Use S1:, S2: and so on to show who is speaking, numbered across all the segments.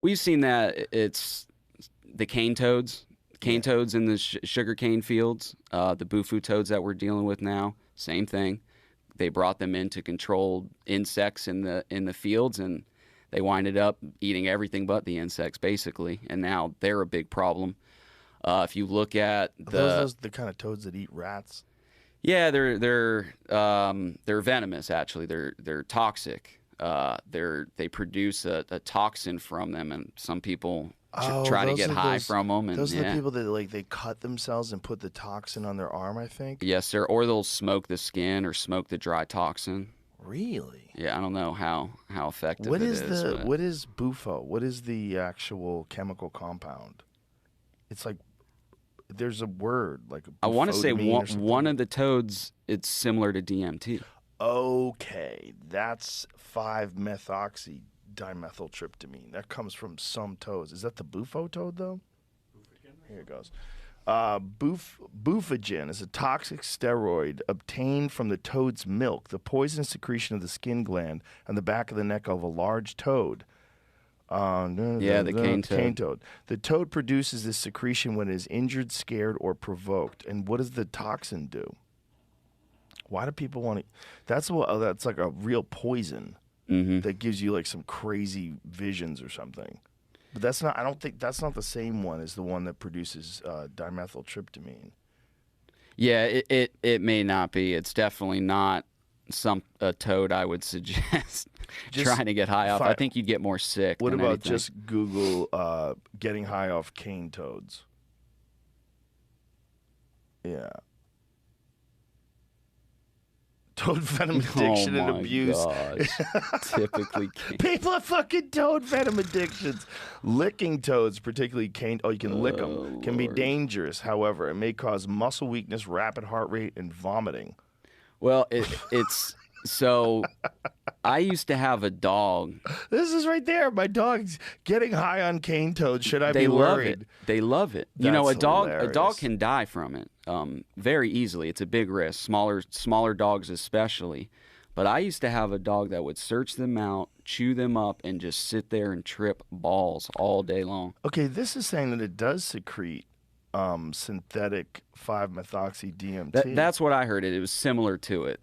S1: We've seen that. It's the cane toads. Cane toads in the sugar cane fields, the bufu toads that we're dealing with now, same thing. They brought them in to control insects in the fields, and they winded up eating everything but the insects, basically. And now they're a big problem. If you look at
S2: those the kind of toads that eat rats?
S1: Yeah, they're venomous. Actually, they're toxic. They produce a toxin from them, and some people try to get high from them. And
S2: those are the people that like they cut themselves and put the toxin on their arm, I think.
S1: Yes, sir. Or they'll smoke the skin or smoke the dry toxin.
S2: Really?
S1: Yeah, I don't know how effective
S2: what
S1: it
S2: is.
S1: is.
S2: What is bufo? What is the actual chemical compound? It's like there's a word like
S1: I want to say one of the toads. It's similar to DMT.
S2: Okay, that's 5-methoxydimethyltryptamine. That comes from some toads. Is that the bufo toad, though? Here it goes. Bufogen is a toxic steroid obtained from the toad's milk, the poisonous secretion of the skin gland on the back of the neck of a large toad.
S1: The cane toad.
S2: The toad produces this secretion when it is injured, scared, or provoked. And what does the toxin do? Why do people want to? That's like a real poison that gives you like some crazy visions or something. But that's not. I don't think that's not the same one as the one that produces dimethyltryptamine.
S1: Yeah, it may not be. It's definitely not a toad I would suggest trying to get high off. I think you'd get more sick.
S2: What
S1: than
S2: about
S1: anything.
S2: just Google getting high off cane toads? Yeah. Toad venom addiction and abuse.
S1: Gosh. Typically
S2: people have fucking toad venom addictions. Licking toads, particularly cane. Oh, you can lick them. Can be dangerous. However, it may cause muscle weakness, rapid heart rate, and vomiting.
S1: Well, it's so. I used to have a dog.
S2: This is right there. My dog's getting high on cane toads. Should I be
S1: love
S2: worried?
S1: They love it.
S2: That's
S1: a dog
S2: hilarious.
S1: can die from it very easily. It's a big risk. Smaller dogs especially. But I used to have a dog that would search them out, chew them up, and just sit there and trip balls all day long.
S2: Okay, this is saying that it does secrete synthetic 5-methoxy-DMT.
S1: That's what I heard. It was similar to it.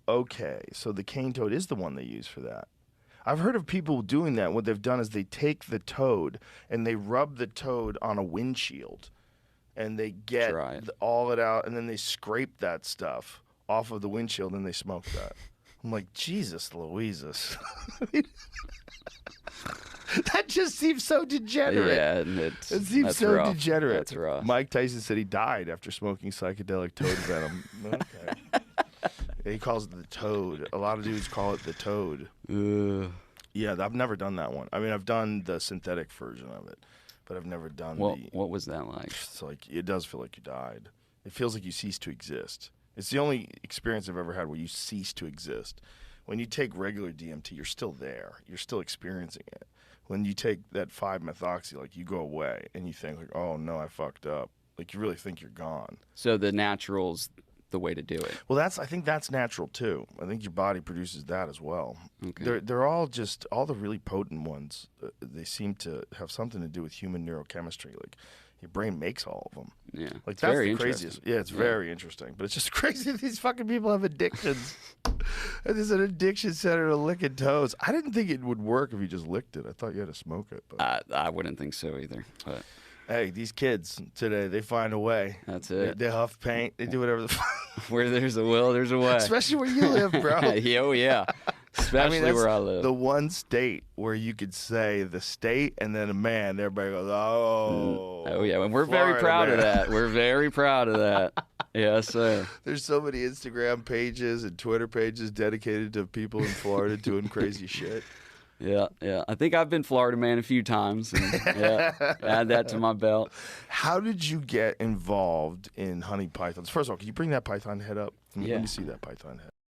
S2: Okay. So the cane toad is the one they use for that. I've heard of people doing that. What they've done is they take the toad and they rub the toad on a windshield, and they get all it out, and then they scrape that stuff off of the windshield, and they smoke that. I'm like, Jesus Louises. That just seems so degenerate.
S1: Yeah,
S2: it seems so
S1: rough.
S2: degenerate.
S1: That's rough.
S2: Mike Tyson said he died after smoking psychedelic toad venom. Okay. He calls it the toad. A lot of dudes call it the toad. Yeah, I've never done that one. I mean, I've done the synthetic version of it, but I've never done
S1: What was that like?
S2: It's like it does feel like you died. It feels like you ceased to exist. It's the only experience I've ever had where you cease to exist. When you take regular DMT, you're still there. You're still experiencing it. When you take that 5-methoxy, like you go away and you think like, oh no, I fucked up. Like you really think you're gone.
S1: So the natural's the way to do it.
S2: Well, I think that's natural too. I think your body produces that as well.
S1: Okay.
S2: They're all just all the really potent ones. They seem to have something to do with human neurochemistry. Like your brain makes all of them.
S1: Yeah,
S2: like
S1: it's
S2: that's
S1: very
S2: the craziest. Yeah, it's very interesting. But it's just crazy that these fucking people have addictions. And there's an addiction center to licking toes. I didn't think it would work if you just licked it. I thought you had to smoke it. But
S1: I wouldn't think so either. But
S2: hey, these kids today, they find a way.
S1: That's it.
S2: They huff paint. They do whatever the fuck.
S1: Where there's a will, there's a way.
S2: Especially where you live, bro.
S1: Oh, yeah. Especially
S2: that's
S1: where I live.
S2: The one state where you could say the state and then a man, everybody goes, oh.
S1: Oh, yeah. And we're
S2: Florida,
S1: very proud
S2: man.
S1: of that. We're very proud of that. Yes, sir.
S2: There's so many Instagram pages and Twitter pages dedicated to people in Florida doing crazy shit.
S1: Yeah. I think I've been Florida man a few times. And, add that to my belt.
S2: How did you get involved in hunting pythons? First of all, can you bring that python head up? Let me see that python head.